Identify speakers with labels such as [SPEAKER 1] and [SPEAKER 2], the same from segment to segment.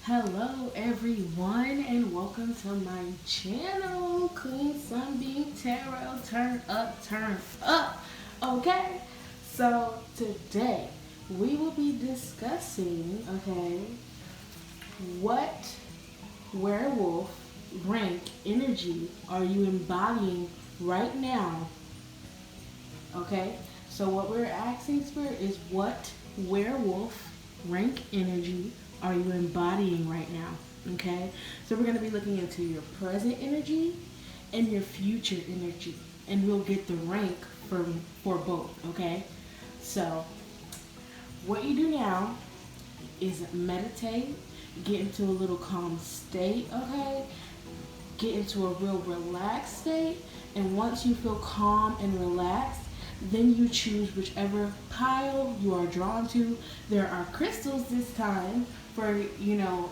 [SPEAKER 1] Hello everyone and welcome to my channel, Queen Sunbeam Tarot. Turn up. Okay, so today we will be discussing, what werewolf rank energy are you embodying right now? Okay, so what we're asking, Spirit, is what werewolf rank energy are you embodying right now? Okay, so we're going to be looking into your present energy and your future energy, and we'll get the rank for both. Okay, so what you do now is meditate, get into a little calm state. Okay, get into a real relaxed state, and once you feel calm and relaxed, then you choose whichever pile you are drawn to. There are crystals this time for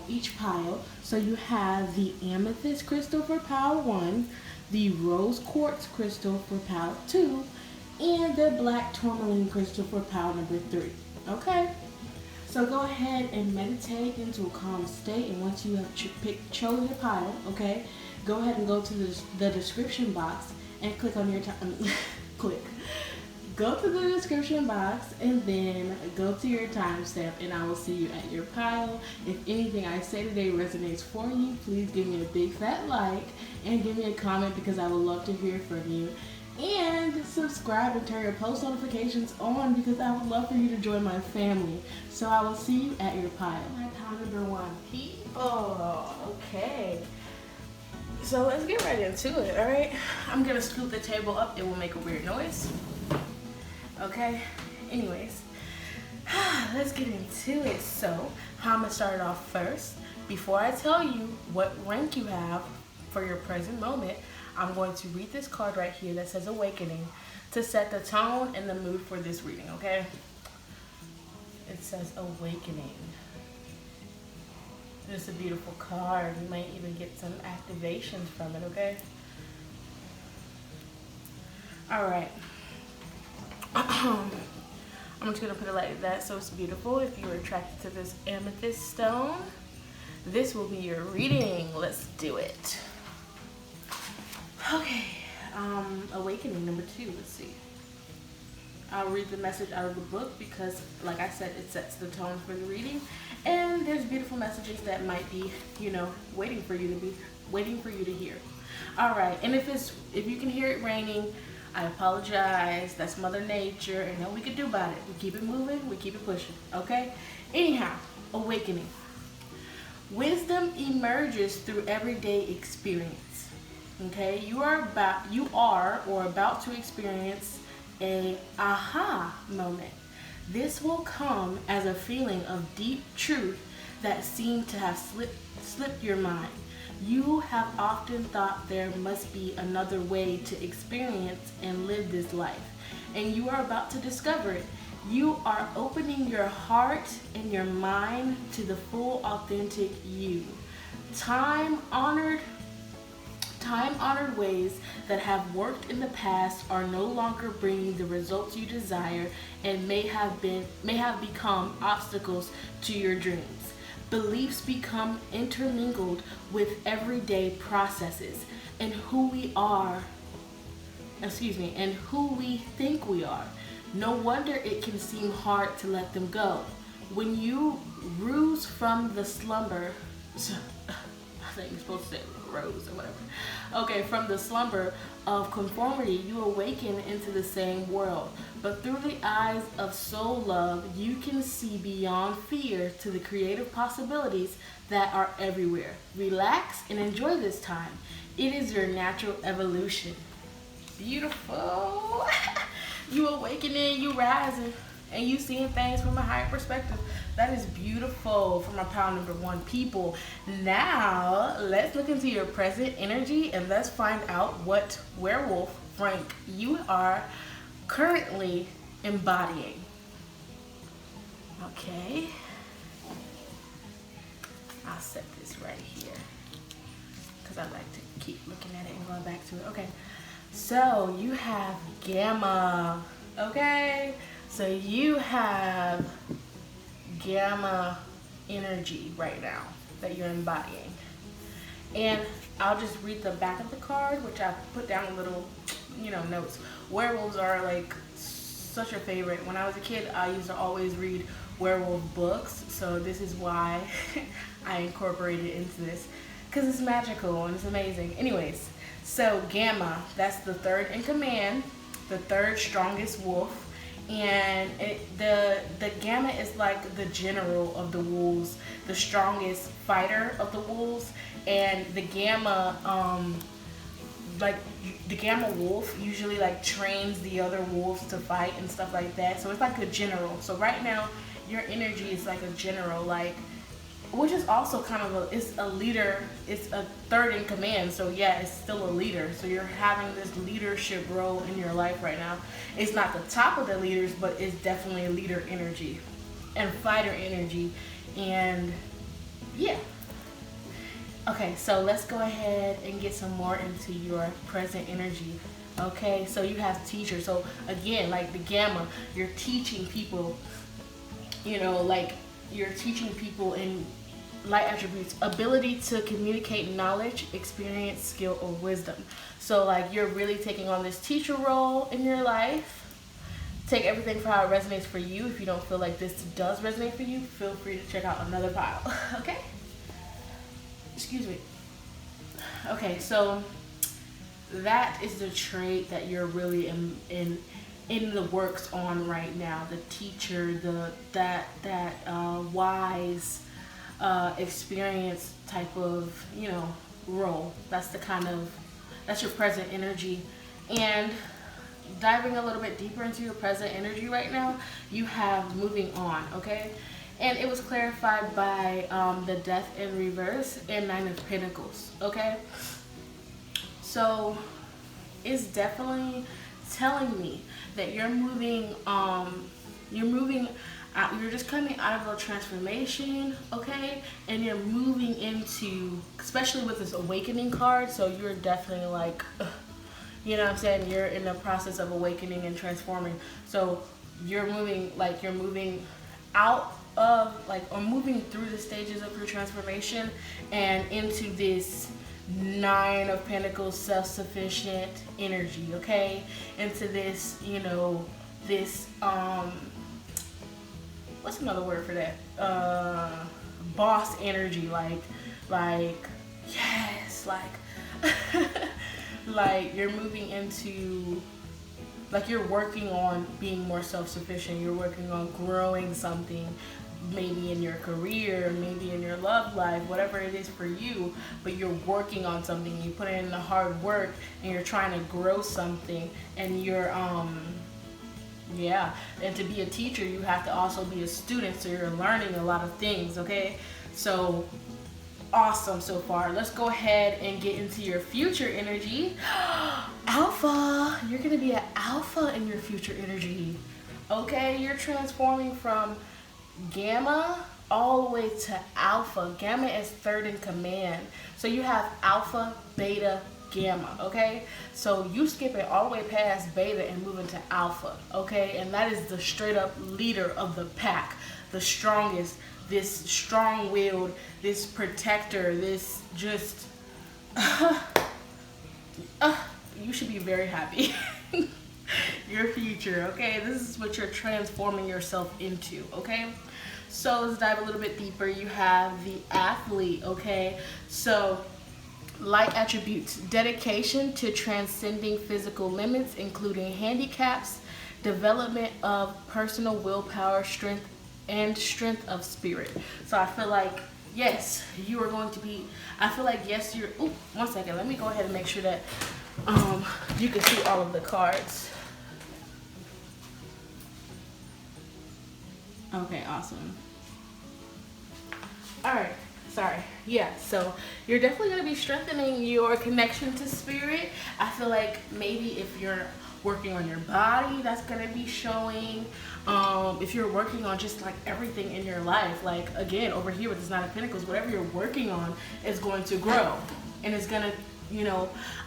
[SPEAKER 1] each pile. So you have the amethyst crystal for pile 1, the rose quartz crystal for pile 2, and the black tourmaline crystal for pile number 3. Okay, so go ahead and meditate into a calm state, and once you have chosen your pile, okay, go ahead and go to the description box and click on your time. Go to the description box and then go to your timestamp, and I will see you at your pile. If anything I say today resonates for you, please give me a big fat like and give me a comment, because I would love to hear from you. And subscribe and turn your post notifications on, because I would love for you to join my family. So I will see you at your pile. My pile number 1, people. Okay. So let's get right into it, all right? I'm gonna scoop the table up. It will make a weird noise. Okay, anyways, let's get into it. So, how I'm gonna start it off first. Before I tell you what rank you have for your present moment, I'm going to read this card right here that says Awakening to set the tone and the mood for this reading, okay? It says Awakening. It's a beautiful card. You might even get some activations from it, okay? All right. I'm just going to put it like that so it's beautiful. If you're attracted to this amethyst stone, this will be your reading. Let's do it. Okay. Awakening number 2. Let's see. I'll read the message out of the book because, like I said, it sets the tone for the reading. And there's beautiful messages that might be, waiting for you to hear. All right. And if you can hear it raining, I apologize. That's Mother Nature, and nothing we can do about it. We keep it moving, we keep it pushing, okay? Anyhow, awakening. Wisdom emerges through everyday experience, okay? You are about to experience a aha moment. This will come as a feeling of deep truth that seemed to have slipped your mind. You have often thought there must be another way to experience and live this life, and you are about to discover it. You are opening your heart and your mind to the full, authentic you. Time-honored ways that have worked in the past are no longer bringing the results you desire, and may have become obstacles to your dreams. Beliefs become intermingled with everyday processes and who we think we are. No wonder it can seem hard to let them go. When you rouse from the slumber, I think you're supposed to say rose or whatever. Okay, from the slumber of conformity, you awaken into the same world. But through the eyes of soul love, you can see beyond fear to the creative possibilities that are everywhere. Relax and enjoy this time. It is your natural evolution. Beautiful. You awakening, you rising, and you seeing things from a higher perspective. That is beautiful for my pile number 1, people. Now, let's look into your present energy and let's find out what werewolf rank you are currently embodying. Okay. I'll set this right here because I like to keep looking at it and going back to it. Okay. So you have Gamma. Okay. So you have Gamma energy right now. that you're embodying. And I'll just read the back of the card, which I put down a little, notes. Werewolves are like such a favorite. When I was a kid, I used to always read werewolf books, so this is why I incorporated it into this, because it's magical and it's amazing. Anyways, so Gamma, that's the third in command, the third strongest wolf, and the Gamma is like the general of the wolves, the strongest fighter of the wolves. And the Gamma, like the Gamma wolf usually like trains the other wolves to fight and stuff like that. So it's like a general. So right now your energy is like a general, like, which is also kind of it's a leader. It's a third in command. So yeah, it's still a leader. So you're having this leadership role in your life right now. It's not the top of the leaders, but it's definitely a leader energy and fighter energy. And yeah. Okay, so let's go ahead and get some more into your present energy. Okay, so you have teacher. So again, like the Gamma, you're teaching people, like you're teaching people in light attributes, ability to communicate knowledge, experience, skill, or wisdom. So like you're really taking on this teacher role in your life. Take everything for how it resonates for you. If you don't feel like this does resonate for you, feel free to check out another pile. Okay? Excuse me. Okay, so that is the trait that you're really in the works on right now. The teacher, that wise, experience type of role. That's your present energy. And diving a little bit deeper into your present energy right now, you have moving on. Okay. And it was clarified by the Death in Reverse and Nine of Pentacles, okay? So it's definitely telling me that you're moving out, you're just coming out of a transformation, okay? And you're moving into, especially with this awakening card, so you're definitely like, you know what I'm saying? You're in the process of awakening and transforming. So you're moving out of or moving through the stages of your transformation and into this Nine of Pentacles self-sufficient energy, okay? Into this, this what's another word for that? Boss energy, like yes, like you're moving into, like you're working on being more self-sufficient. You're working on growing something, maybe in your career, maybe in your love life, whatever it is for you, but you're working on something. You put in the hard work and you're trying to grow something, and you're and to be a teacher you have to also be a student, so you're learning a lot of things, okay? So awesome so far. Let's go ahead and get into your future energy. Alpha, you're gonna be an alpha in your future energy, okay? You're transforming from Gamma all the way to Alpha. Gamma is third in command, so you have Alpha, Beta, Gamma, okay? So you skip it all the way past Beta and move into Alpha, okay? And that is the straight up leader of the pack, the strongest, this strong-willed, this protector, this just you should be very happy. Your future, okay? This is what you're transforming yourself into, okay? So let's dive a little bit deeper. You have the athlete, okay? So light attributes: dedication to transcending physical limits, including handicaps, development of personal willpower, strength of spirit. So I feel like, yes, you are going to be, you're, one second, let me go ahead and make sure that you can see all of the cards. Okay, awesome. All right, sorry. Yeah, so you're definitely going to be strengthening your connection to spirit. I feel like maybe if you're working on your body, that's going to be showing. If you're working on just like everything in your life, like again over here with this Nine of Pentacles, whatever you're working on is going to grow, and it's going to,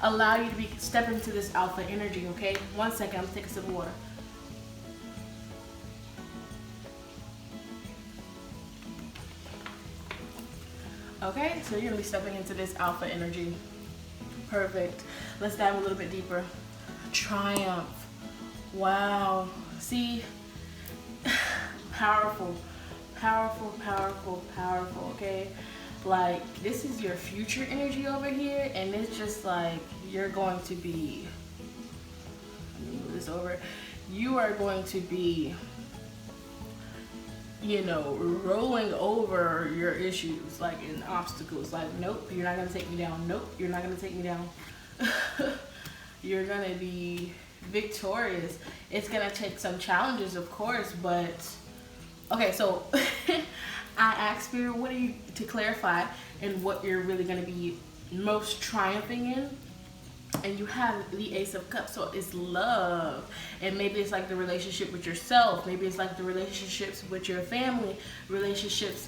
[SPEAKER 1] allow you to step into this alpha energy, okay? One second, I'm going to take a sip of water. Okay, so you're gonna be stepping into this alpha energy. Perfect. Let's dive a little bit deeper. Triumph. Wow. See? Powerful. Powerful, powerful, powerful, okay? Like, this is your future energy over here, and it's just like, you're going to be, let me move this over. You are going to be, you know, rolling over your issues, like in obstacles. Like, nope, you're not gonna take me down. Nope, you're not gonna take me down. You're gonna be victorious. It's gonna take some challenges, of course, but okay. So I asked Spirit, what are you, to clarify, and what you're really gonna be most triumphing in. And you have the Ace of Cups, so it's love. And maybe it's like the relationship with yourself. Maybe it's like the relationships with your family, relationships,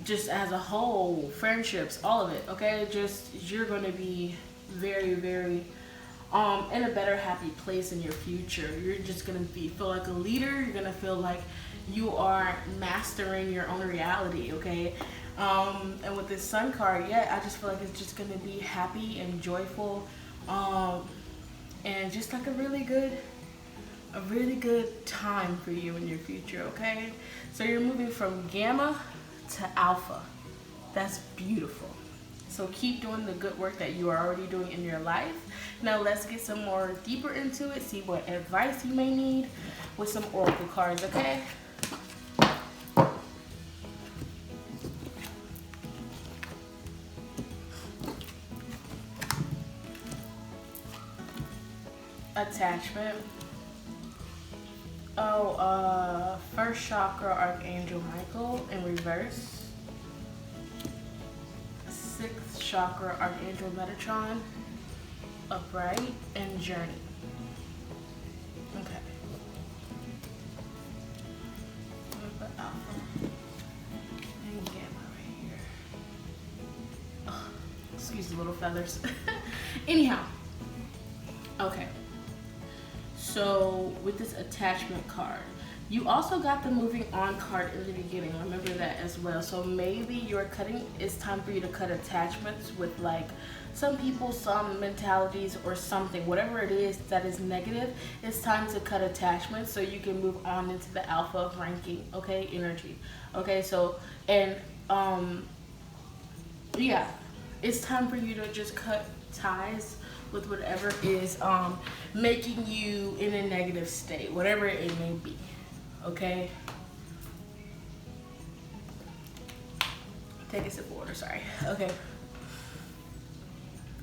[SPEAKER 1] just as a whole, friendships, all of it. Okay, just you're gonna be very, very in a better, happy place in your future. You're just gonna feel like a leader. You're gonna feel like you are mastering your own reality. Okay. And with this Sun card, yeah, I just feel like it's just going to be happy and joyful, and just like a really good time for you in your future, okay? So you're moving from Gamma to Alpha. That's beautiful. So keep doing the good work that you are already doing in your life. Now let's get some more deeper into it, see what advice you may need with some oracle cards, okay? Attachment. Oh, first chakra, Archangel Michael in reverse. Sixth chakra, Archangel Metatron upright, and Journey. Okay. I'm gonna put Alpha and Gamma right here. Oh, excuse the little feathers. Anyhow. Okay. So with this attachment card, you also got the moving on card in the beginning. Remember that as well. So maybe it's time for you to cut attachments with like some people, some mentalities, or something. Whatever it is that is negative, it's time to cut attachments so you can move on into the alpha ranking, okay, energy. Okay, so, and yeah, it's time for you to just cut ties with whatever is making you in a negative state, whatever it may be, okay? Take a sip of water, sorry. Okay.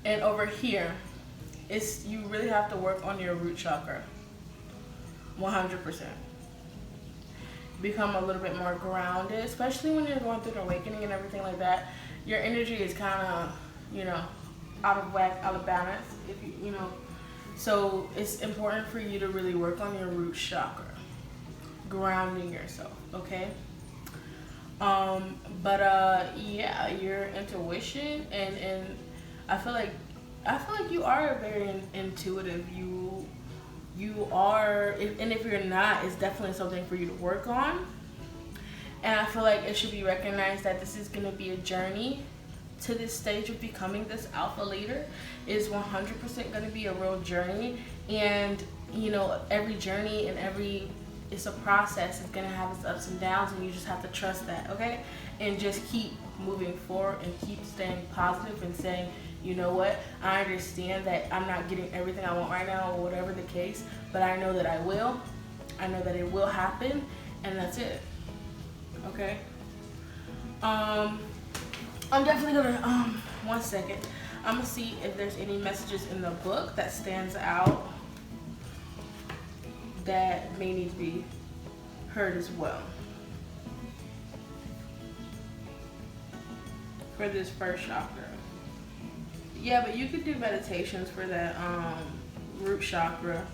[SPEAKER 1] And over here, you really have to work on your root chakra, 100%. Become a little bit more grounded, especially when you're going through an awakening and everything like that. Your energy is kind of, you know, out of whack, out of balance, if you know. So it's important for you to really work on your root chakra, grounding yourself, okay? Yeah, your intuition and I feel like you are very intuitive. You are, and if you're not, it's definitely something for you to work on. And I feel like it should be recognized that this is going to be a journey to this stage of becoming this alpha leader. Is 100% going to be a real journey. And, you know, every journey and it's a process. It's going to have its ups and downs, and you just have to trust that, okay? And just keep moving forward and keep staying positive and saying, you know what, I understand that I'm not getting everything I want right now or whatever the case, but I know that I will. I know that it will happen, and that's it, okay? I'm definitely gonna, one second. I'm gonna see if there's any messages in the book that stands out that may need to be heard as well. For this first chakra. Yeah, but you could do meditations for that root chakra,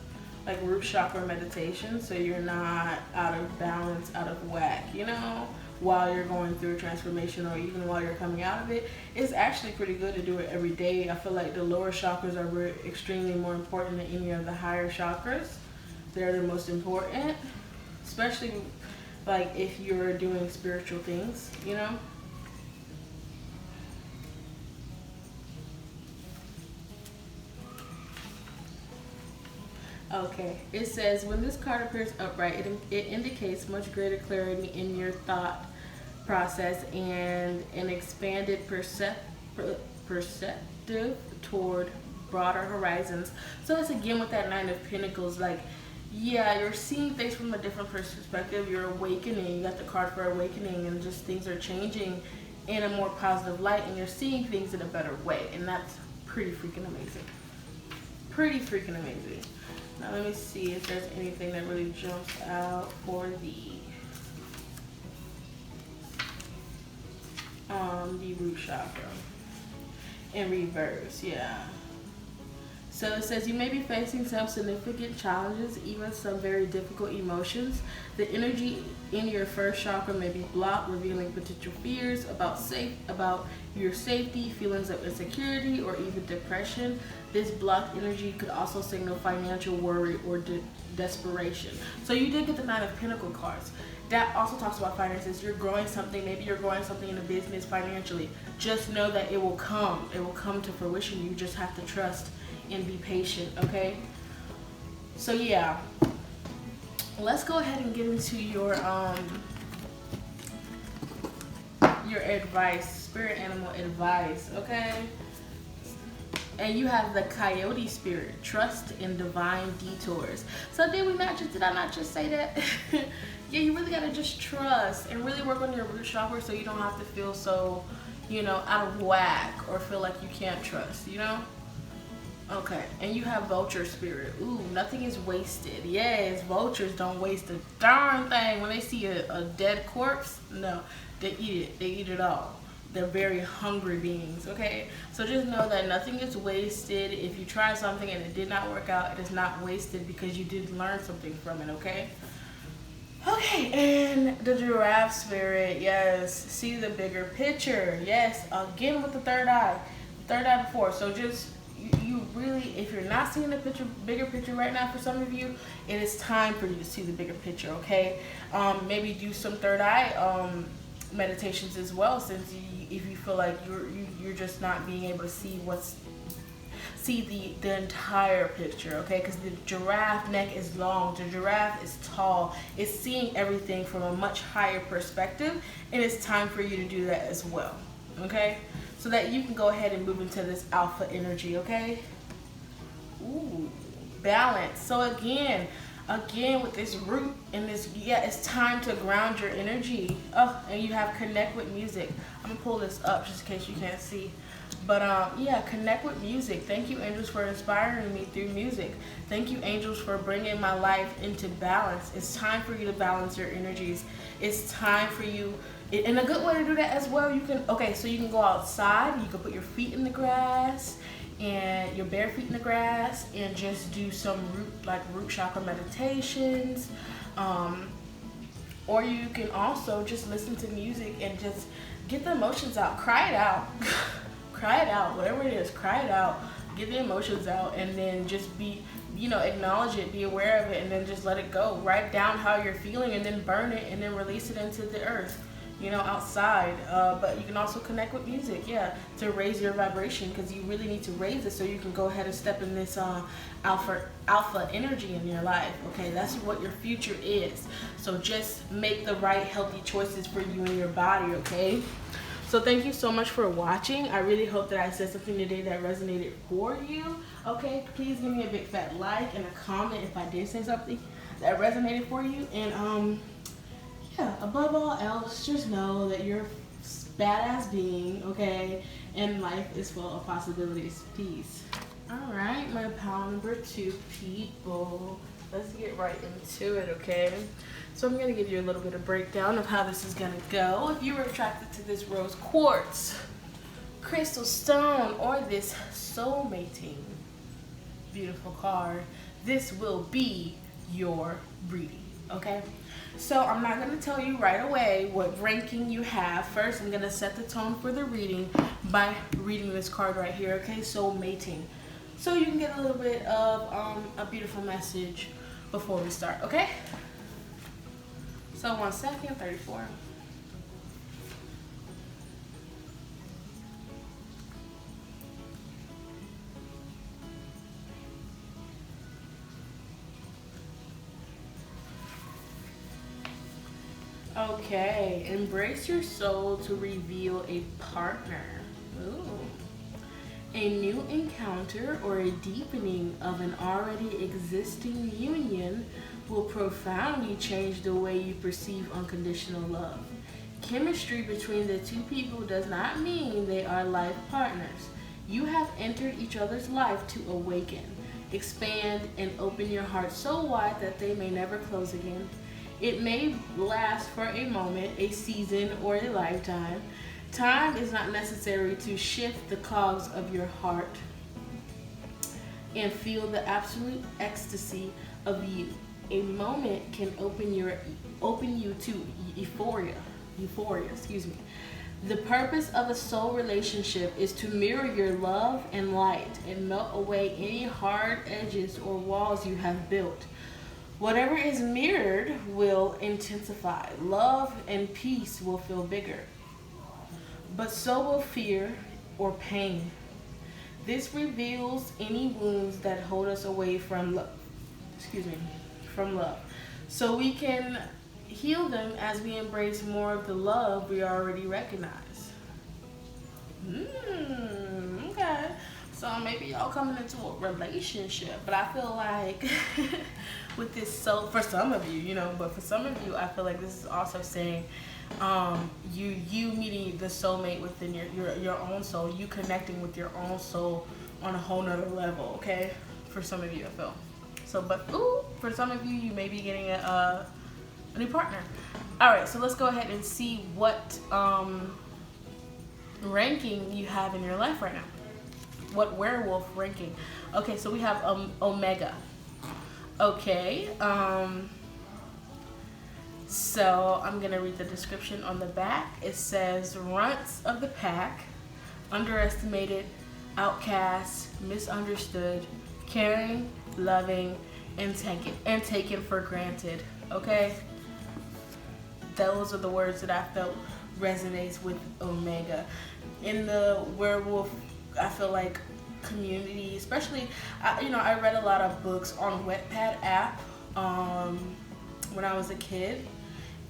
[SPEAKER 1] like root chakra meditation, so you're not out of balance, out of whack, you know, while you're going through a transformation or even while you're coming out of it. It's actually pretty good to do it every day. I feel like the lower chakras are extremely more important than any of the higher chakras. They're the most important, especially like if you're doing spiritual things, you know. Okay, it says when this card appears upright, it indicates much greater clarity in your thought process and an expanded perceptive toward broader horizons. So it's again with that Nine of Pentacles, like, yeah, you're seeing things from a different perspective. You're awakening. You got the card for awakening, and just things are changing in a more positive light, and you're seeing things in a better way, and that's pretty freaking amazing. Pretty freaking amazing. Now let me see if there's anything that really jumps out for the root chakra in reverse. Yeah. So it says you may be facing some significant challenges, even some very difficult emotions. The energy in your first chakra may be blocked, revealing potential fears about your safety, feelings of insecurity, or even depression. This blocked energy could also signal financial worry or desperation. So you did get the Nine of Pentacles cards. That also talks about finances. You're growing something. Maybe you're growing something in a business financially. Just know that it will come. It will come to fruition. You just have to trust and be patient, okay? So yeah, let's go ahead and get into your advice, spirit animal advice, okay? And you have the coyote spirit, trust in divine detours. So did I not just say that? Yeah, you really gotta just trust and really work on your root chakra so you don't have to feel so, out of whack or feel like you can't trust, Okay, and you have vulture spirit. Ooh, nothing is wasted. Yes, vultures don't waste a darn thing. When they see a dead corpse, no, they eat it. They eat it all. They're very hungry beings, okay? So just know that nothing is wasted. If you try something and it did not work out, it is not wasted because you did learn something from it, okay? Okay, and the giraffe spirit, yes. See the bigger picture. Yes, again with the third eye. Third eye before. So just... You really, if you're not seeing the bigger picture right now for some of you, it is time for you to see the bigger picture, okay? Maybe do some third eye meditations as well, since if you feel like you're just not being able to see the entire picture, okay? Because the giraffe neck is long, the giraffe is tall, it's seeing everything from a much higher perspective, and it's time for you to do that as well, okay? So that you can go ahead and move into this alpha energy, okay? Ooh, balance. So again with this root and this, yeah, it's time to ground your energy. Oh, and you have connect with music. I'm gonna pull this up just in case you can't see. But yeah, connect with music. Thank you, angels, for inspiring me through music. Thank you, angels, for bringing my life into balance. It's time for you to balance your energies. It's time for you. And a good way to do that as well, you can go outside, you can put your feet in the grass and your bare feet in the grass and just do some root chakra meditations. Or you can also just listen to music and just get the emotions out, cry it out. Cry it out, whatever it is, cry it out, get the emotions out, and then just be, acknowledge it, be aware of it, and then just let it go. Write down how you're feeling and then burn it and then release it into the earth. Outside, but you can also connect with music, yeah, to raise your vibration, because you really need to raise it so you can go ahead and step in this alpha energy in your life, okay? That's what your future is. So just make the right healthy choices for you and your body, okay? So thank you so much for watching. I really hope that I said something today that resonated for you, okay? Please give me a big fat like and a comment if I did say something that resonated for you, and yeah, above all else, just know that you're a badass being, okay? And life is full of possibilities. Peace. All right, my pile number 2 people. Let's get right into it, okay? So I'm going to give you a little bit of breakdown of how this is going to go. If you were attracted to this rose quartz, crystal stone, or this soulmating beautiful card, this will be your reading, okay? So I'm not going to tell you right away what ranking you have. First, I'm going to set the tone for the reading by reading this card right here, okay? Soul mating. So you can get a little bit of a beautiful message before we start, okay? So 1 second, 34. Okay, embrace your soul to reveal a partner. Ooh. A new encounter or a deepening of an already existing union will profoundly change the way you perceive unconditional love. Chemistry between the two people does not mean they are life partners. You have entered each other's life to awaken, expand, and open your heart so wide that they may never close again. It may last for a moment, a season, or a lifetime. Time is not necessary to shift the cogs of your heart and feel the absolute ecstasy of you. A moment can open you to euphoria. Excuse me. The purpose of a soul relationship is to mirror your love and light and melt away any hard edges or walls you have built. Whatever is mirrored will intensify. Love and peace will feel bigger, but so will fear or pain. This reveals any wounds that hold us away from love. From love. So we can heal them as we embrace more of the love we already recognize. Okay. So maybe y'all coming into a relationship, but I feel like with this soul, for some of you, but for some of you, I feel like this is also saying you meeting the soulmate within your own soul, you connecting with your own soul on a whole nother level, okay? For some of you, I feel. So, but for some of you, you may be getting a new partner. All right, so let's go ahead and see what ranking you have in your life right now. What werewolf ranking? Okay, so we have Omega. Okay, so I'm gonna read the description on the back. It says runts of the pack, underestimated, outcast, misunderstood, caring, loving, and taken for granted. Okay, those are the words that I felt resonates with Omega. In the werewolf, I feel like community, especially, I read a lot of books on Wattpad app when I was a kid,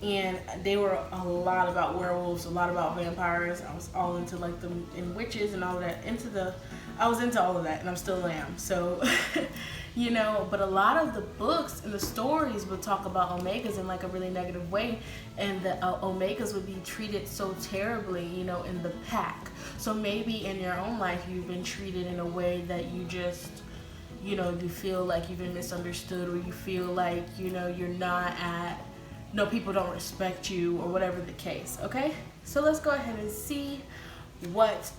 [SPEAKER 1] and they were a lot about werewolves, a lot about vampires. I was all into like them and witches and all of that. I was into all of that, and I'm still am. So, but a lot of the books and the stories would talk about omegas in like a really negative way, and the omegas would be treated so terribly, in the pack. So maybe in your own life you've been treated in a way that you just, you feel like you've been misunderstood, or you feel like, you're not people don't respect you, or whatever the case. Okay, so let's go ahead and see what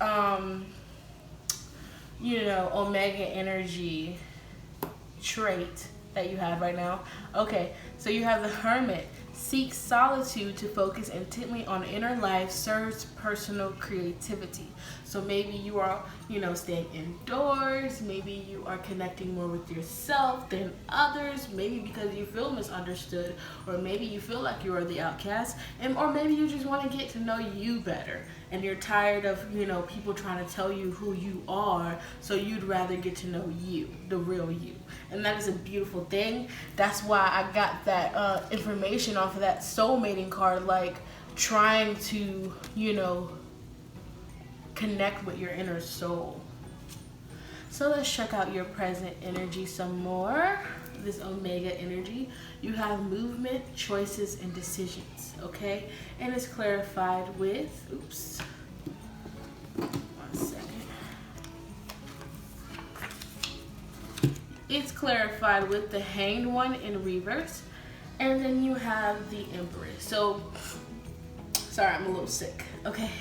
[SPEAKER 1] omega energy trait that you have right now. Okay, so you have the Hermit. Seeks solitude to focus intently on inner life, serves personal creativity. So maybe you are, staying indoors. Maybe you are connecting more with yourself than others. Maybe because you feel misunderstood, or maybe you feel like you are the outcast, or maybe you just want to get to know you better, and you're tired of, people trying to tell you who you are, so you'd rather get to know you, the real you. And that is a beautiful thing. That's why I got that information off of that soulmating card, like trying to, connect with your inner soul. So let's check out your present energy some more. This Omega energy. You have movement, choices, and decisions, okay? And it's clarified with, one second. It's clarified with the Hanged One in reverse. And then you have the Empress. So, sorry, I'm a little sick, okay?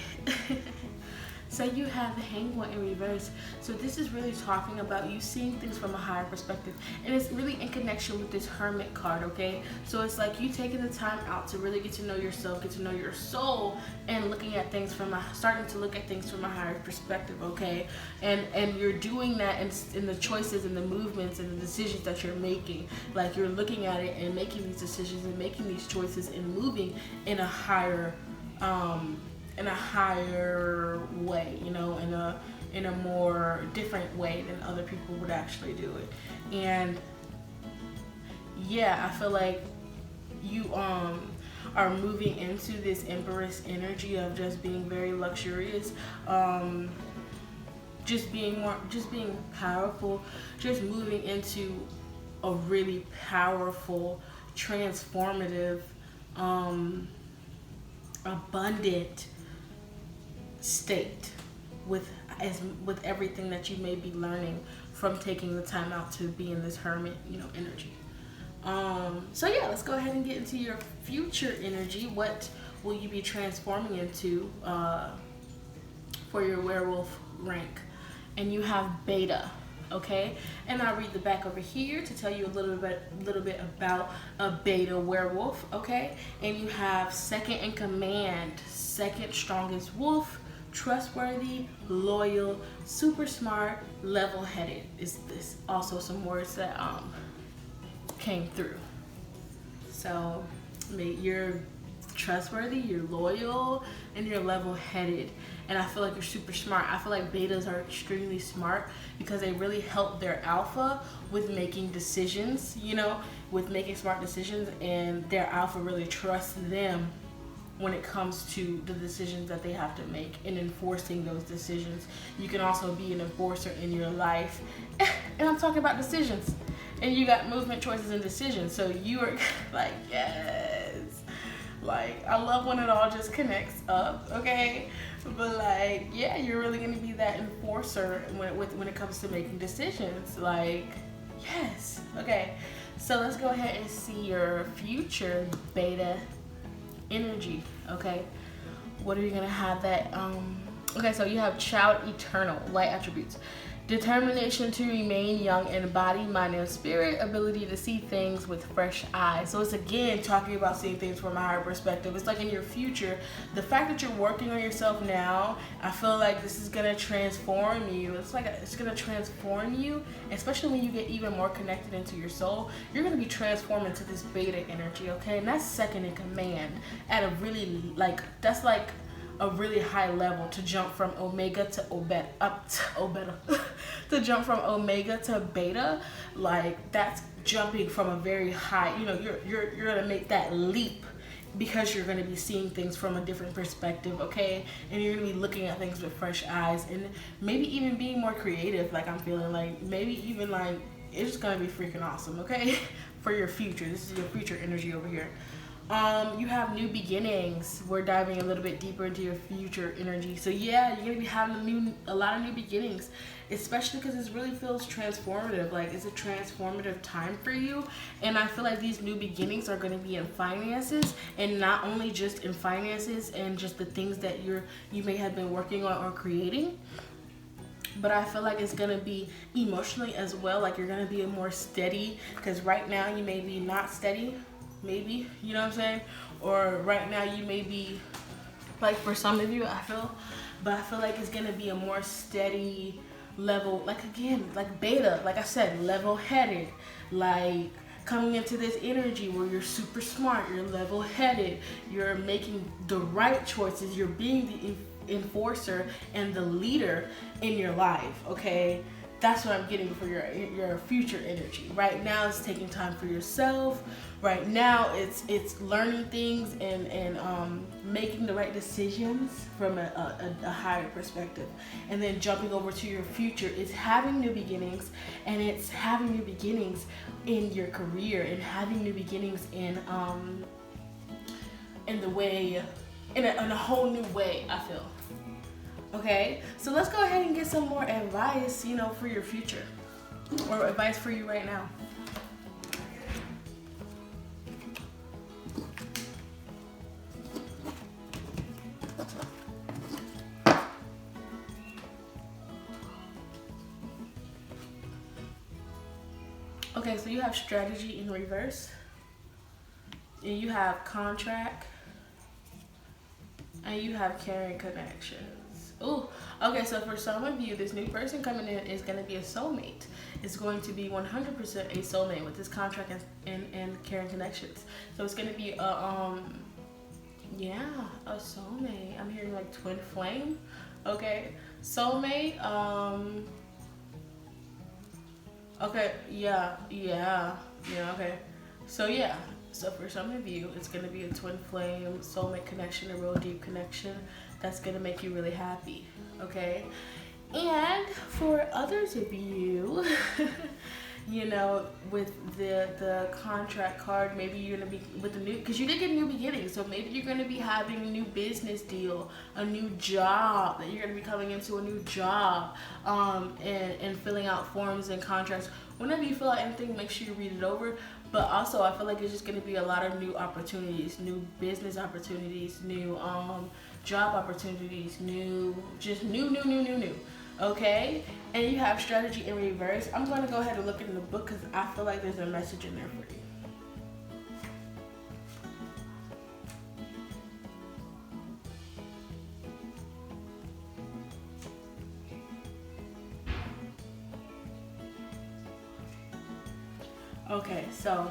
[SPEAKER 1] So you have the Hanged One in reverse. So this is really talking about you seeing things from a higher perspective. And it's really in connection with this Hermit card, okay? So it's like you taking the time out to really get to know yourself, get to know your soul, and looking at things starting to look at things from a higher perspective, okay? And you're doing that in the choices and the movements and the decisions that you're making. Like you're looking at it and making these decisions and making these choices and moving in a higher way, in a more different way than other people would actually do it. And yeah, I feel like you are moving into this Empress energy of just being very luxurious, just being powerful, just moving into a really powerful, transformative, abundant state with everything that you may be learning from taking the time out to be in this hermit, energy. So yeah, let's go ahead and get into your future energy. What will you be transforming into for your werewolf rank? And you have beta, okay? And I'll read the back over here to tell you a little bit about a beta werewolf, okay? And you have second in command, second strongest wolf, trustworthy, loyal, super smart, level-headed. Is this also some words that came through? So you're trustworthy, you're loyal, and you're level-headed. And I feel like you're super smart. I feel like betas are extremely smart because they really help their alpha with making decisions, with making smart decisions, and their alpha really trusts them when it comes to the decisions that they have to make and enforcing those decisions. You can also be an enforcer in your life. And I'm talking about decisions. And you got movement, choices, and decisions. So you are like, yes. Like, I love when it all just connects up, okay? But like, yeah, you're really gonna be that enforcer when it comes to making decisions. Like, yes. Okay, so let's go ahead and see your future beta energy, okay? What are you gonna have that, okay, so you have child eternal, light attributes. Determination to remain young in body, mind, and spirit. Ability to see things with fresh eyes. So it's again talking about seeing things from a higher perspective. It's like in your future, the fact that you're working on yourself now, I feel like this is gonna transform you. It's gonna transform you, especially when you get even more connected into your soul. You're gonna be transformed into this beta energy, okay? And that's second in command at a really that's like a really high level to jump from omega to to jump from omega to beta. Like, that's jumping from a very high, you're gonna make that leap because you're gonna be seeing things from a different perspective, okay? And you're gonna be looking at things with fresh eyes and maybe even being more creative. Like, I'm feeling like maybe even like it's just gonna be freaking awesome, okay? For your future. This is your future energy over here. You have new beginnings. We're diving a little bit deeper into your future energy. So yeah, you're gonna be having a lot of new beginnings, especially because this really feels transformative. Like, it's a transformative time for you. And I feel like these new beginnings are gonna be in finances, and not only just in finances and just the things that you may have been working on or creating, but I feel like it's gonna be emotionally as well. Like, you're gonna be more steady, because right now you may be not steady. Maybe, you know what I'm saying? Or right now you may be, like, for some of you, I feel like it's gonna be a more steady level, like, again, like beta, like I said, level-headed, like coming into this energy where you're super smart, you're level-headed, you're making the right choices, you're being the enforcer and the leader in your life, okay? That's what I'm getting for your future energy. Right now, it's taking time for yourself. Right now, it's learning things and making the right decisions from a higher perspective. And then jumping over to your future, it's having new beginnings, and it's having new beginnings in your career, and having new beginnings in a whole new way, I feel. Okay, so let's go ahead and get some more advice, for your future, or advice for you right now. Okay, so you have strategy in reverse, and you have contract, and you have caring connections. Ooh, okay, so for some of you, this new person coming in is going to be a soulmate. It's going to be 100% a soulmate with this contract and caring connections. So it's going to be a soulmate. I'm hearing like twin flame. Okay, soulmate. Okay, yeah, okay. So yeah, So for some of you, it's going to be a twin flame, soulmate connection, a real deep connection that's going to make you really happy, okay? And for others of you, you know, with the contract card, maybe you're going to be with the new, because you did get a new beginning, so maybe you're going to be having a new business deal, a new job, that you're going to be coming into a new job, and filling out forms and contracts. Whenever you fill out anything, make sure you read it over. But also, I feel like it's just going to be a lot of new opportunities, new business opportunities, new job opportunities, new, okay? And you have strategy in reverse. I'm going to go ahead and look in the book because I feel like there's a message in there for you. Okay, so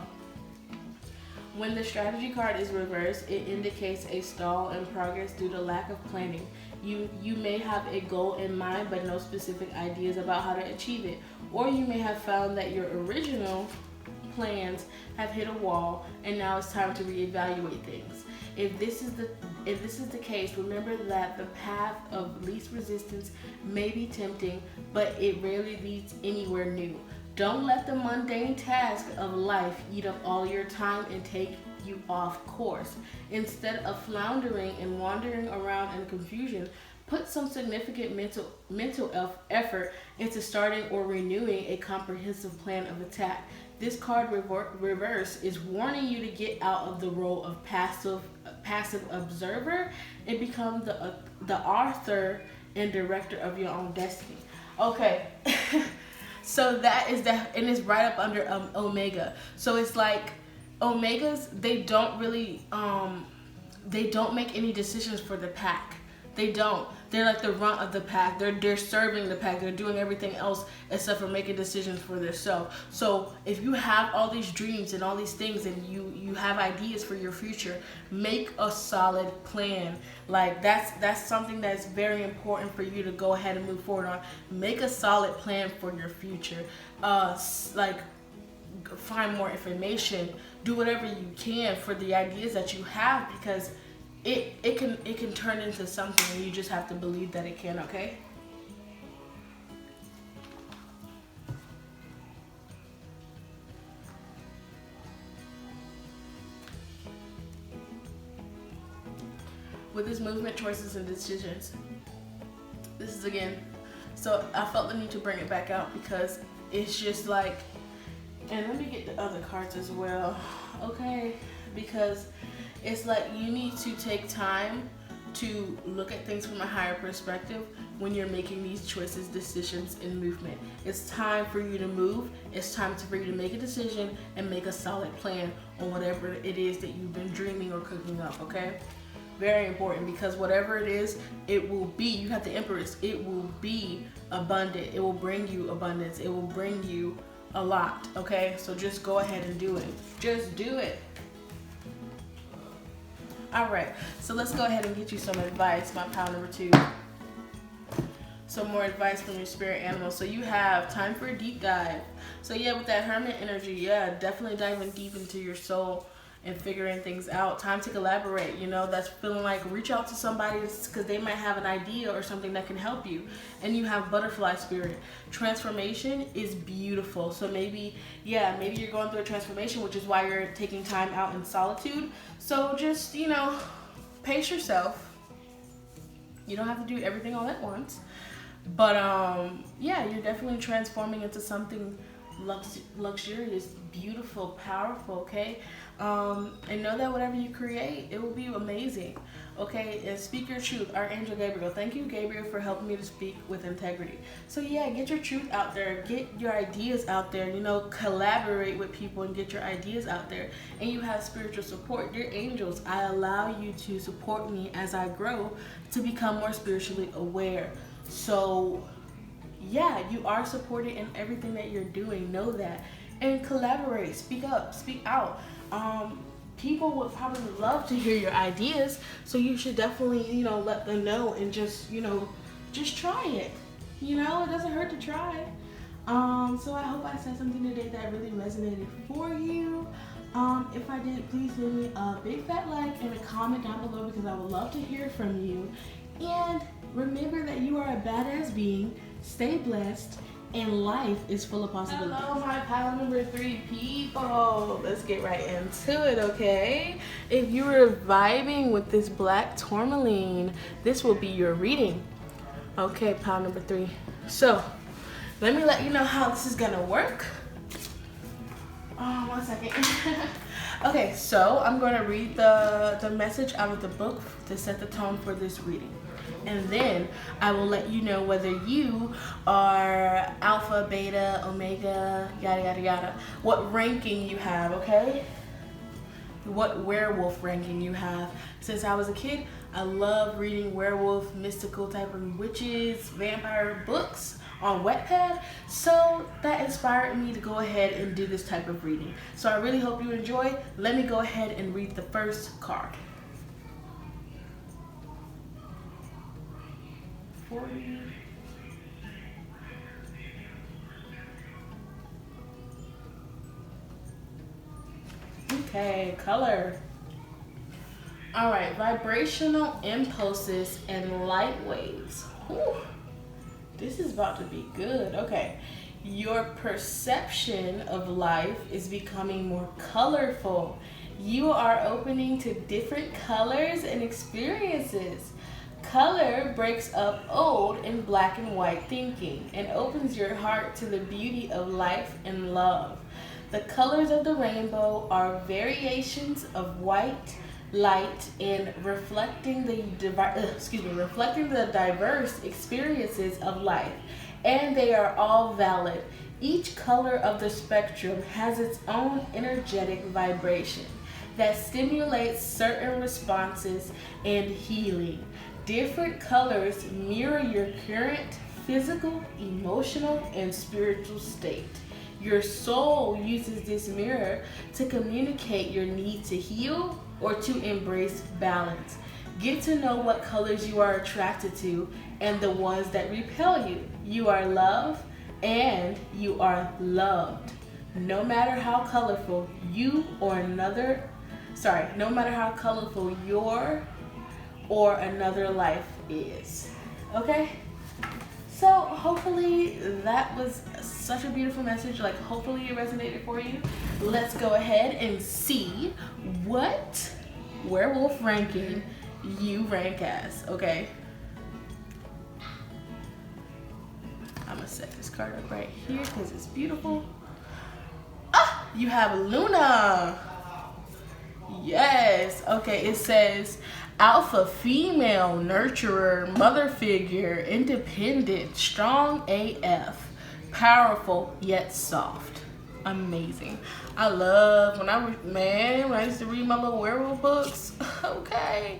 [SPEAKER 1] when the strategy card is reversed, it indicates a stall in progress due to lack of planning. You may have a goal in mind but no specific ideas about how to achieve it. Or you may have found that your original plans have hit a wall and now it's time to reevaluate things. If this is the case, remember that the path of least resistance may be tempting, but it rarely leads anywhere new. Don't let the mundane task of life eat up all your time and take you off course. Instead of floundering and wandering around in confusion, put some significant mental effort into starting or renewing a comprehensive plan of attack. This card reverse is warning you to get out of the role of passive observer and become the author and director of your own destiny. Okay. So that is that, and it's right up under Omega. So it's like Omegas, they don't really they don't make any decisions for the pack. They don't. They're like the runt of the pack. They're serving the pack. They're doing everything else except for making decisions for themselves. So if you have all these dreams and all these things and you have ideas for your future, make a solid plan. Like that's something that's very important for you to go ahead and move forward on. Make a solid plan for your future. Like find more information. Do whatever you can for the ideas that you have, because it can turn into something, and you just have to believe that it can, okay? With this movement, choices, and decisions, this is again, so I felt the need to bring it back out because it's just like, and let me get the other cards as well, okay? Because it's like you need to take time to look at things from a higher perspective when you're making these choices, decisions, and movement. It's time for you to move. It's time for you to make a decision and make a solid plan on whatever it is that you've been dreaming or cooking up, okay? Very important, because whatever it is, it will be, you have the Empress, it will be abundant. It will bring you abundance. It will bring you a lot, okay? So just go ahead and do it. Just do it. All right, so let's go ahead and get you some advice, my pile number 2. Some more advice from your spirit animal. So you have time for a deep dive. So yeah, with that Hermit energy, yeah, definitely diving deep into your soul and figuring things out. Time to collaborate, you know, that's feeling like reach out to somebody because they might have an idea or something that can help you. And you have butterfly spirit. Transformation is beautiful. So maybe, yeah, maybe you're going through a transformation, which is why you're taking time out in solitude. So just, you know, pace yourself. You don't have to do everything all at once. But yeah, you're definitely transforming into something luxurious, beautiful, powerful, okay? And know that whatever you create, it will be amazing, okay? And speak your truth. Archangel Gabriel, thank you, Gabriel, for helping me to speak with integrity. So yeah, get your truth out there, get your ideas out there, you know, collaborate with people and get your ideas out there. And you have spiritual support. Your angels, I allow you to support me as I grow to become more spiritually aware. So yeah, you are supported in everything that you're doing. Know that. And collaborate. Speak up. Speak out. People would probably love to hear your ideas. So you should definitely, you know, let them know and just, you know, just try it. You know, it doesn't hurt to try. So I hope I said something today that really resonated for you. If I did, please give me a big fat like and a comment down below because I would love to hear from you. And remember that you are a badass being. Stay blessed, and life is full of possibilities. Hello, my pile number 3 people. Let's get right into it, okay? If you were vibing with this black tourmaline, this will be your reading. Okay, pile number 3. So, let me let you know how this is gonna work. Oh, 1 second. Okay, so I'm going to read the message out of the book to set the tone for this reading. And then I will let you know whether you are alpha, beta, omega, yada, yada, yada. What ranking you have, okay? What werewolf ranking you have. Since I was a kid, I love reading werewolf, mystical type of witches, vampire books on Wattpad, so that inspired me to go ahead and do this type of reading. So I really hope you enjoy. Let me go ahead and read the first card. 40. Okay, color. All right, vibrational impulses and light waves. Whew. This is about to be good. Okay. Your perception of life is becoming more colorful. You are opening to different colors and experiences. Color breaks up old and black and white thinking and opens your heart to the beauty of life and love. The colors of the rainbow are variations of white, light, and reflecting the diverse experiences of life, and they are all valid. Each color of the spectrum has its own energetic vibration that stimulates certain responses and healing. Different colors mirror your current physical, emotional, and spiritual state. Your soul uses this mirror to communicate your need to heal or to embrace balance. Get to know what colors you are attracted to and the ones that repel you. You are loved and you are loved. No matter how colorful no matter how colorful your or another life is. Okay? So hopefully that was such a beautiful message. Like, hopefully it resonated for you. Let's go ahead and see what werewolf ranking you rank as, okay? I'm gonna set this card up right here because it's beautiful. Ah, you have Luna. Yes, okay, it says alpha female, nurturer, mother figure, independent, strong AF, powerful yet soft. Amazing. I love when I used to read my little werewolf books. Okay,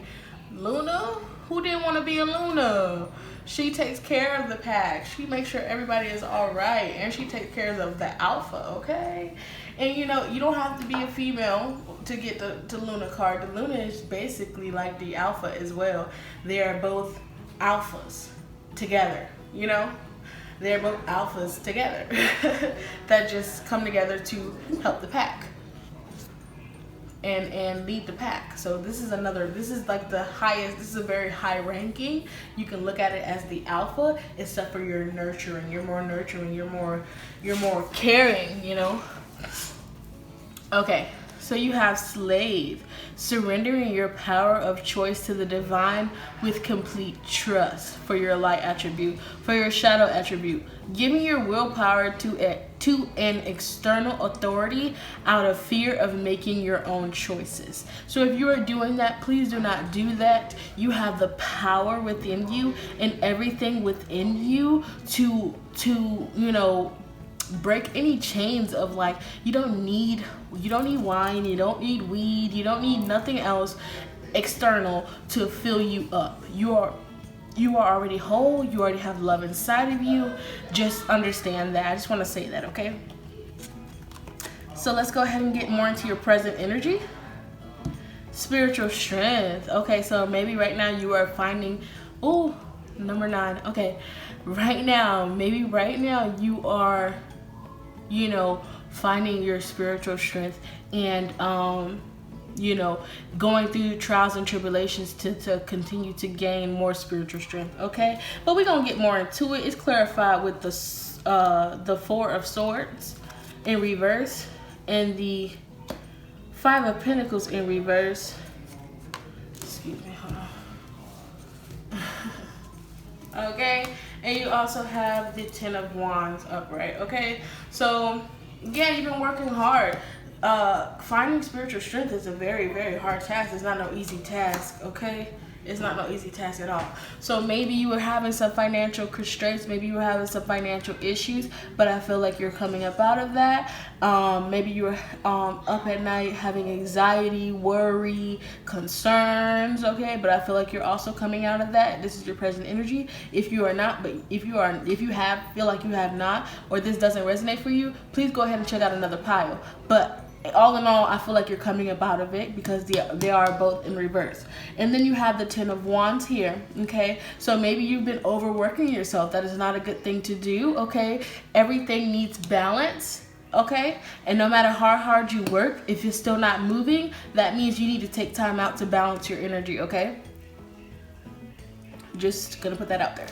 [SPEAKER 1] Luna, who didn't want to be a Luna? She takes care of the pack. She makes sure everybody is all right, and she takes care of the alpha. Okay, and you know you don't have to be a female to get the Luna card. The Luna is basically like the alpha as well. They are both alphas together. You know. They're both alphas together that just come together to help the pack and lead the pack. So this is like the highest, this is a very high ranking. You can look at it as the alpha, except for you're nurturing, you're more caring, you know? Okay, so you have slave, surrendering your power of choice to the divine with complete trust for your light attribute, for your shadow attribute, giving your willpower to an external authority out of fear of making your own choices. So if you are doing that, please do not do that. You have the power within you and everything within you to you know, break any chains of like, you don't need wine, you don't need weed, you don't need nothing else external to fill you up. You are already whole. You already have love inside of you. Just understand that. I just want to say that, okay? So let's go ahead and get more into your present energy. Spiritual strength. Okay, so maybe right now you are finding, oh, number 9. Okay, maybe right now you are, you know, finding your spiritual strength and you know, going through trials and tribulations to continue to gain more spiritual strength, okay? But we're gonna get more into it. It's clarified with the Four of Swords in reverse and the Five of Pentacles in reverse. Excuse me, hold on. Okay, and you also have the Ten of Wands upright, okay? So, yeah, you've been working hard. Finding spiritual strength is a very, very hard task. It's not no easy task, okay? It's not no easy task at all. So maybe you were having some financial constraints, maybe you were having some financial issues, but I feel like you're coming up out of that. Maybe you were up at night having anxiety, worry, concerns, okay? But I feel like you're also coming out of that. This is your present energy. If you are not, but if you feel like you have not, or this doesn't resonate for you, please go ahead and check out another pile. But all in all, I feel like you're coming up out of it because they are both in reverse. And then you have the Ten of Wands here, okay? So maybe you've been overworking yourself. That is not a good thing to do, okay? Everything needs balance, okay? And no matter how hard you work, if you're still not moving, that means you need to take time out to balance your energy, okay? Just gonna put that out there.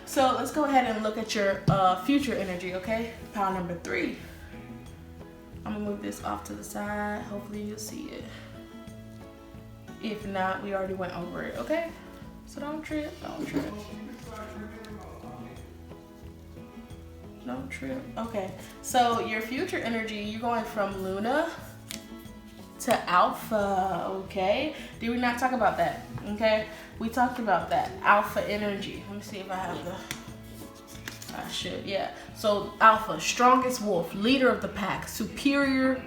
[SPEAKER 1] So let's go ahead and look at your future energy, okay? Pile number 3. I'm gonna move this off to the side. Hopefully you'll see it. If not, we already went over it, okay? So don't trip, don't trip. Don't trip. Okay, so your future energy, you're going from Luna to Alpha, okay? Did we not talk about that, okay? We talked about that, Alpha energy. Let me see if I have the... I should, yeah. So Alpha, strongest wolf, leader of the pack, superior.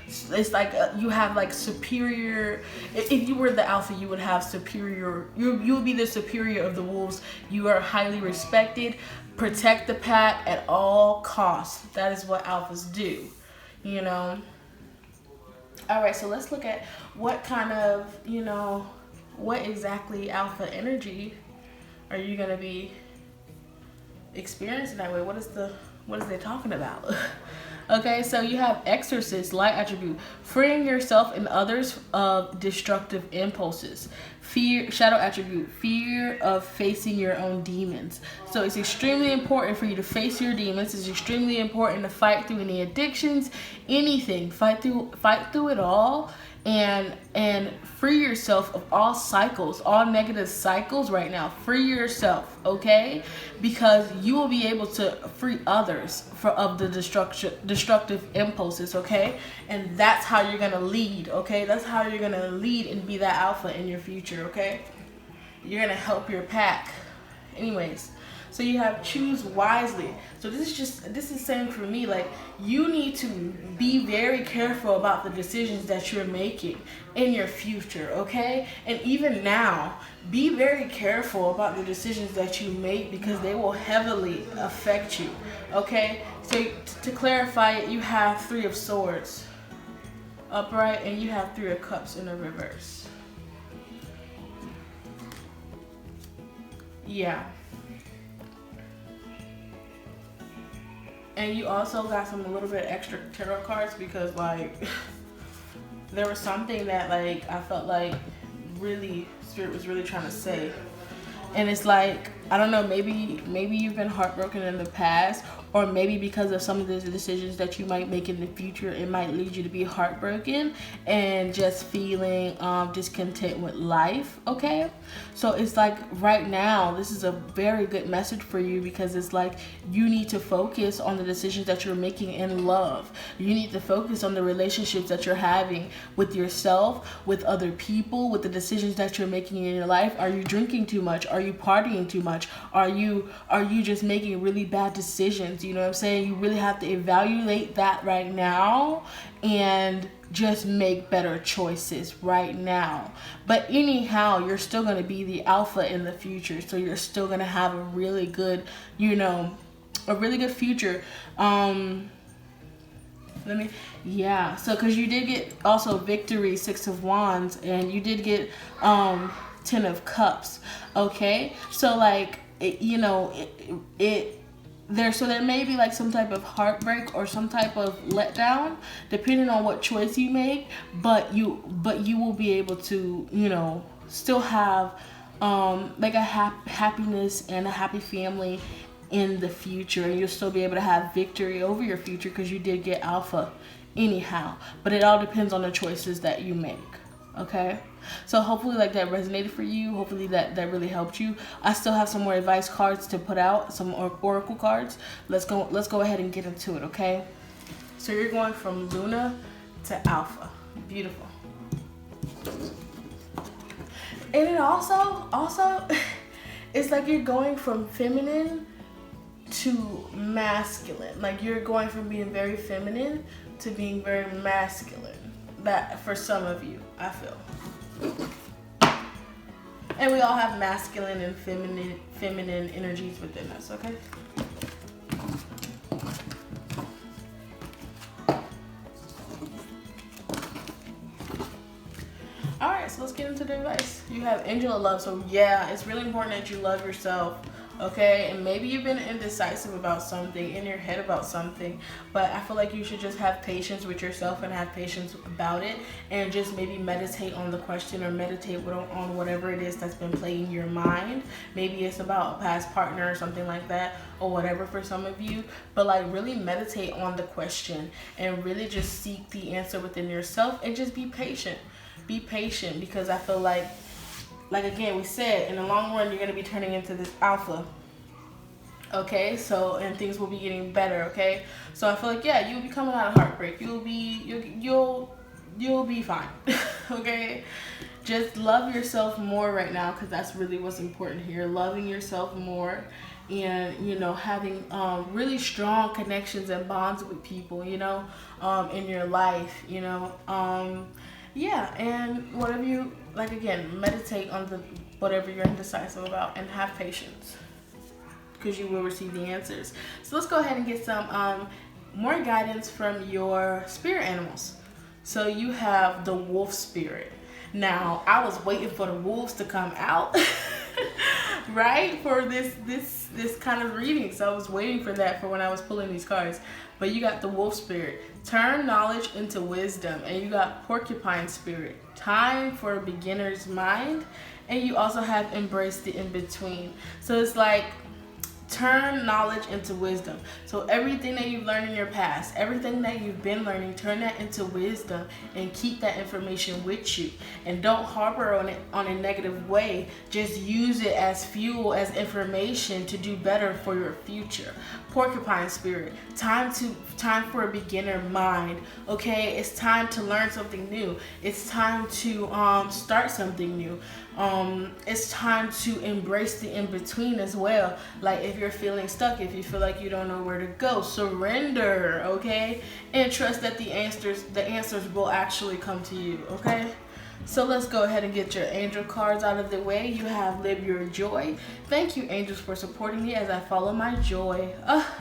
[SPEAKER 1] It's like you have like superior. If you were the Alpha, you would have superior. You would be the superior of the wolves. You are highly respected. Protect the pack at all costs. That is what Alphas do, you know. All right, so let's look at what kind of, you know, what exactly Alpha energy are you gonna be experiencing that way? What is they talking about? Okay, so you have Exorcist, light attribute, freeing yourself and others of destructive impulses. Fear, shadow attribute, fear of facing your own demons. So it's extremely important for you to face your demons. It's extremely important to fight through any addictions, anything. Fight through it all. And free yourself of all cycles, all negative cycles right now. Free yourself, okay? Because you will be able to free others of the destructive impulses, okay? And that's how you're gonna lead, okay? That's how you're gonna lead and be that Alpha in your future, okay? You're gonna help your pack. Anyways, so you have choose wisely. So this is saying for me, like, you need to be very careful about the decisions that you're making in your future, okay? And even now, be very careful about the decisions that you make because they will heavily affect you, okay? So to clarify it, you have Three of Swords upright and you have Three of Cups in the reverse. Yeah. And you also got a little bit extra tarot cards because, like, there was something that, like, I felt like really Spirit was really trying to say. And it's like, I don't know, maybe you've been heartbroken in the past, or maybe because of some of the decisions that you might make in the future, it might lead you to be heartbroken and just feeling discontent with life, okay? So it's like right now, this is a very good message for you because it's like you need to focus on the decisions that you're making in love. You need to focus on the relationships that you're having with yourself, with other people, with the decisions that you're making in your life. Are you drinking too much? Are you partying too much? Are you just making really bad decisions? You know what I'm saying? You really have to evaluate that right now and just make better choices right now. But anyhow, you're still going to be the Alpha in the future. So you're still going to have a really good, you know, a really good future. So because you did get also Victory, Six of Wands, and you did get Ten of Cups. Okay, so like it there may be like some type of heartbreak or some type of letdown depending on what choice you make, but you will be able to, you know, still have like a happiness and a happy family in the future, and you'll still be able to have victory over your future because you did get alpha anyhow. But it all depends on the choices that you make. Okay, so hopefully like that resonated for you. Hopefully that really helped you. I still have some more advice cards to put out, some more oracle cards. Let's go ahead and get into it. Okay, so you're going from Luna to Alpha. Beautiful. And it also it's like you're going from feminine to masculine. Like you're going from being very feminine to being very masculine. That for some of you, I feel. And we all have masculine and feminine energies within us, okay? Alright, so let's get into the advice. You have Angel of Love, so yeah, it's really important that you love yourself. Okay, and maybe you've been indecisive about something, in your head about something, but I feel like you should just have patience with yourself and have patience about it, and just maybe meditate on the question or meditate on whatever it is that's been playing your mind. Maybe it's about a past partner or something like that, or whatever for some of you, but like really meditate on the question and really just seek the answer within yourself, and just be patient. Be patient, because I feel like again, we said in the long run, you're going to be turning into this alpha. Okay, so, and things will be getting better. Okay, so I feel like, yeah, you'll be coming out of heartbreak. You'll be fine. Okay, just love yourself more right now, because that's really what's important here. Loving yourself more, and you know, having really strong connections and bonds with people, you know, in your life, you know. Yeah, and whatever you like, again, meditate on whatever you're indecisive about, and have patience, because you will receive the answers. So let's go ahead and get some more guidance from your spirit animals. So you have the wolf spirit. Now, I was waiting for the wolves to come out, right, for this kind of reading. So I was waiting for that for when I was pulling these cards. But you got the wolf spirit, turn knowledge into wisdom, and you got porcupine spirit, time for a beginner's mind, and you also have embrace the in-between. So it's like turn knowledge into wisdom. So everything that you've learned in your past, everything that you've been learning, turn that into wisdom and keep that information with you. And don't harbor on it on a negative way. Just use it as fuel, as information to do better for your future. Porcupine spirit, time for a beginner mind. Okay, it's time to learn something new. It's time to start something new. It's time to embrace the in-between as well. Like if you're feeling stuck, if you feel like you don't know where to go, surrender, okay? And trust that the answers will actually come to you, okay? So let's go ahead and get your angel cards out of the way. You have Live Your Joy. Thank you, angels, for supporting me as I follow my joy.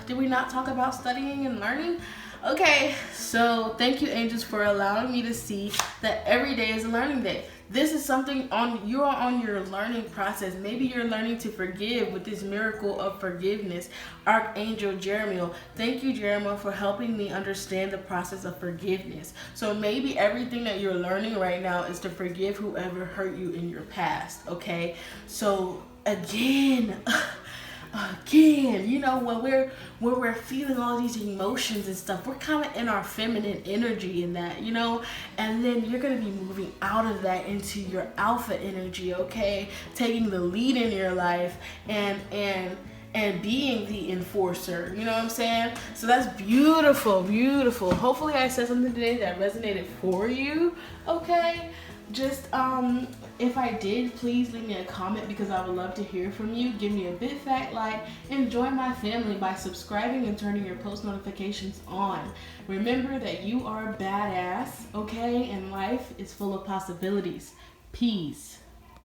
[SPEAKER 1] Did we not talk about studying and learning? Okay, so thank you, angels, for allowing me to see that every day is a learning day. This is something you're on your learning process. Maybe you're learning to forgive with this miracle of forgiveness. Archangel Jeremiel, thank you, Jeremiel, for helping me understand the process of forgiveness. So maybe everything that you're learning right now is to forgive whoever hurt you in your past, okay? So again, you know, when we're feeling all these emotions and stuff, we're kind of in our feminine energy in that, you know, and then you're going to be moving out of that into your alpha energy, okay, taking the lead in your life and being the enforcer, you know what I'm saying? So that's beautiful. Hopefully I said something today that resonated for you, okay? Just if I did, please leave me a comment, because I would love to hear from you. Give me a big fat like, and join my family by subscribing and turning your post notifications on. Remember that you are a badass, okay, and life is full of possibilities. Peace.